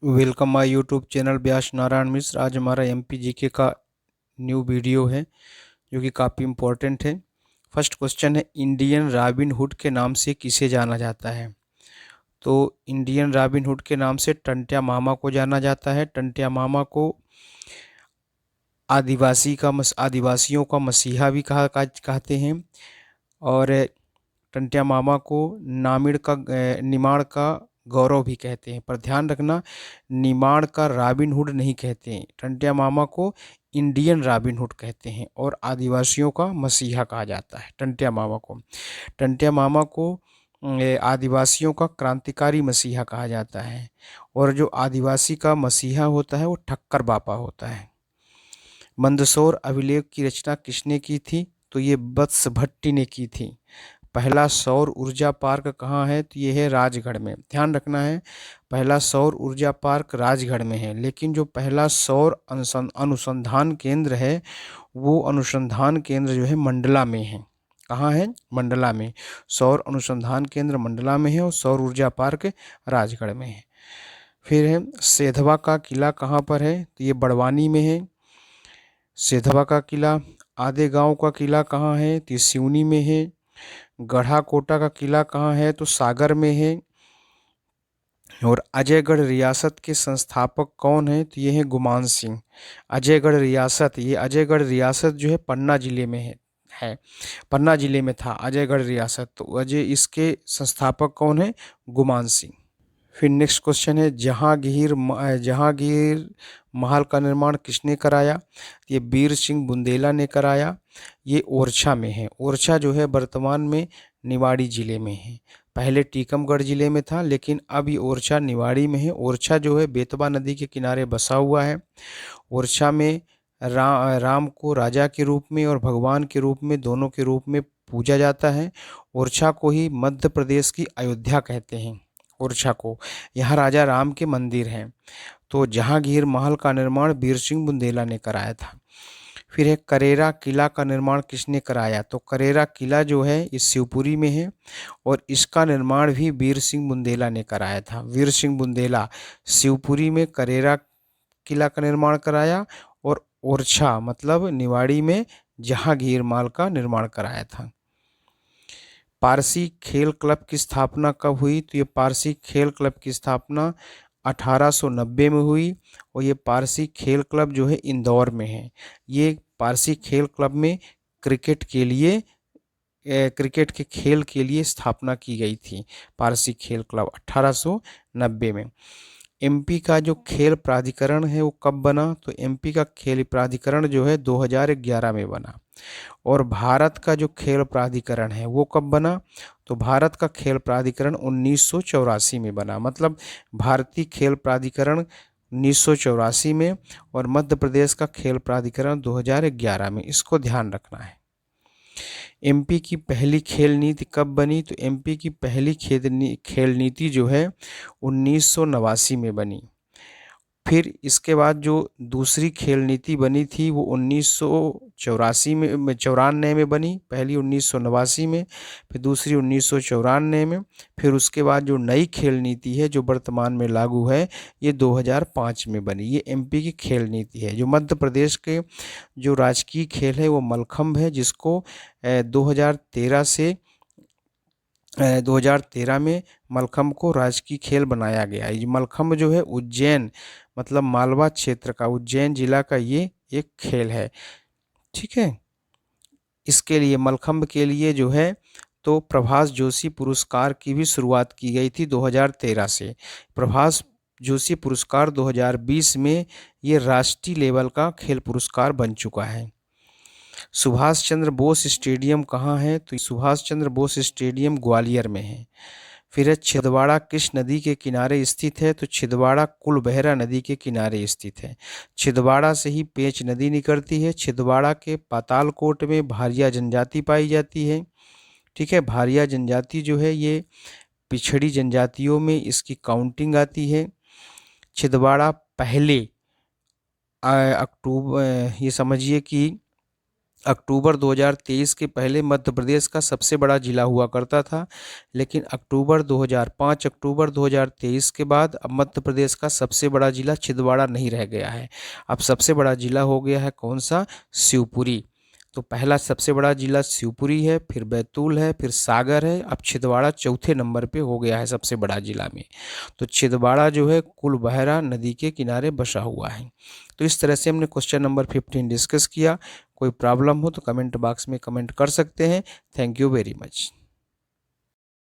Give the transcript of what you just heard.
Welcome my YouTube channel व्यास नारायण मिश्र। आज हमारा MP GK का न्यू वीडियो है जो कि काफ़ी इम्पोर्टेंट है। फर्स्ट क्वेश्चन है, इंडियन रॉबिन हुड के नाम से किसे जाना जाता है? तो इंडियन रॉबिन हुड के नाम से टंट्या मामा को जाना जाता है। टंट्या मामा को आदिवासियों का मसीहा भी कहते हैं। और टंट्या मामा को निमाड़ का गौरव भी कहते हैं। पर ध्यान रखना, निमाड़ का रॉबिन हुड नहीं कहते हैं। टंट्या मामा को इंडियन रॉबिन हुड कहते हैं और आदिवासियों का मसीहा कहा जाता है टंट्या मामा को। टंट्या मामा को आदिवासियों का क्रांतिकारी मसीहा कहा जाता है। और जो आदिवासी का मसीहा होता है वो ठक्कर बापा होता है। मंदसौर अभिलेख की रचना किसने की थी? तो ये वत्स भट्टी ने की थी। पहला सौर ऊर्जा पार्क कहाँ है? तो ये है राजगढ़ में। ध्यान रखना है, पहला सौर ऊर्जा पार्क राजगढ़ में है, लेकिन जो पहला सौर अनुसंधान केंद्र है वो अनुसंधान केंद्र जो है मंडला में है। कहाँ है? मंडला में। सौर अनुसंधान केंद्र मंडला में है और सौर ऊर्जा पार्क राजगढ़ में है। फिर है, सेधवा का किला कहाँ पर है? तो ये बड़वानी में है, सेधवा का किला। आधे गांव का किला कहाँ है? तो ये सिवनी में है। गढ़ा कोटा का किला कहाँ है? तो सागर में है। और अजयगढ़ रियासत के संस्थापक कौन है? तो ये है गुमान सिंह। अजयगढ़ रियासत, ये अजयगढ़ रियासत जो है पन्ना जिले में है। पन्ना जिले में था अजयगढ़ रियासत। तो अजय इसके संस्थापक कौन है? गुमान सिंह। फिर नेक्स्ट क्वेश्चन है, जहांगीर महल का निर्माण किसने कराया? ये वीर सिंह बुंदेला ने कराया। ये ओरछा में है। ओरछा जो है वर्तमान में निवाड़ी जिले में है। पहले टीकमगढ़ जिले में था, लेकिन अब ये ओरछा निवाड़ी में है। ओरछा जो है बेतवा नदी के किनारे बसा हुआ है। ओरछा में राम को राजा के रूप में और भगवान के रूप में, दोनों के रूप में पूजा जाता है। ओरछा को ही मध्य प्रदेश की अयोध्या कहते हैं। ओरछा को, यहाँ राजा राम के मंदिर हैं। तो जहांगीर महल का निर्माण वीर सिंह बुंदेला ने कराया था। फिर है, करेरा किला का निर्माण किसने कराया? तो करेरा किला जो है इस शिवपुरी में है और इसका निर्माण भी वीर सिंह बुंदेला ने कराया था। वीर सिंह बुंदेला शिवपुरी में करेरा किला का निर्माण कराया और ओरछा मतलब निवाड़ी में जहांगीर महल का निर्माण कराया था। पारसी खेल क्लब की स्थापना कब हुई? तो ये पारसी खेल क्लब की स्थापना 1890 में हुई और ये पारसी खेल क्लब जो है इंदौर में है। ये पारसी खेल क्लब में क्रिकेट के लिए क्रिकेट के खेल के लिए स्थापना की गई थी। पारसी खेल क्लब 1890 में। एमपी का जो खेल प्राधिकरण है वो कब बना? तो एमपी का खेल प्राधिकरण जो है 2011 में बना। और भारत का जो खेल प्राधिकरण है वो कब बना? तो भारत का खेल प्राधिकरण 1984 में बना। मतलब भारतीय खेल प्राधिकरण 1984 में और मध्य प्रदेश का खेल प्राधिकरण 2011 में। इसको ध्यान रखना है। एमपी की पहली खेल नीति कब बनी? तो एमपी की पहली खेल नीति जो है 1989 में बनी। फिर इसके बाद जो दूसरी खेल नीति बनी थी वो 1984 में 94 में बनी। पहली 1989 में, फिर दूसरी 1994 में। फिर उसके बाद जो नई खेल नीति है जो वर्तमान में लागू है ये 2005 में बनी। ये एमपी की खेल नीति है। जो मध्य प्रदेश के जो राजकीय खेल है वो मलखम्ब है, जिसको 2013 में मलखम्ब को राजकीय खेल बनाया गया। ये मलखम्ब जो है उज्जैन मतलब मालवा क्षेत्र का, उज्जैन जिला का ये एक खेल है। ठीक है, इसके लिए मलखम्ब के लिए जो है तो प्रभाष जोशी पुरस्कार की भी शुरुआत की गई थी 2013 से। प्रभाष जोशी पुरस्कार 2020 में ये राष्ट्रीय लेवल का खेल पुरस्कार बन चुका है। सुभाष चंद्र बोस स्टेडियम कहाँ है? तो सुभाष चंद्र बोस स्टेडियम ग्वालियर में है। फिर है, छिंदवाड़ा किस नदी के किनारे स्थित है? तो छिंदवाड़ा कुलबहरा नदी के किनारे स्थित है। छिंदवाड़ा से ही पेंच नदी निकलती है। छिंदवाड़ा के पातालकोट में भारिया जनजाति पाई जाती है। ठीक है, भारिया जनजाति जो है ये पिछड़ी जनजातियों में इसकी काउंटिंग आती है। छिंदवाड़ा पहले अक्टूबर, ये समझिए कि अक्टूबर 2023 के पहले मध्य प्रदेश का सबसे बड़ा जिला हुआ करता था, लेकिन अक्टूबर 2023 के बाद अब मध्य प्रदेश का सबसे बड़ा जिला छिंदवाड़ा नहीं रह गया है। अब सबसे बड़ा जिला हो गया है कौन सा? शिवपुरी। तो पहला सबसे बड़ा जिला शिवपुरी है, फिर बैतूल है, फिर सागर है, अब छिंदवाड़ा चौथे नंबर पे हो गया है सबसे बड़ा जिला में। तो छिंदवाड़ा जो है कुलबहरा नदी के किनारे बसा हुआ है। तो इस तरह से हमने क्वेश्चन नंबर 15 डिस्कस किया। कोई प्रॉब्लम हो तो कमेंट बॉक्स में कमेंट कर सकते हैं। Thank you very much.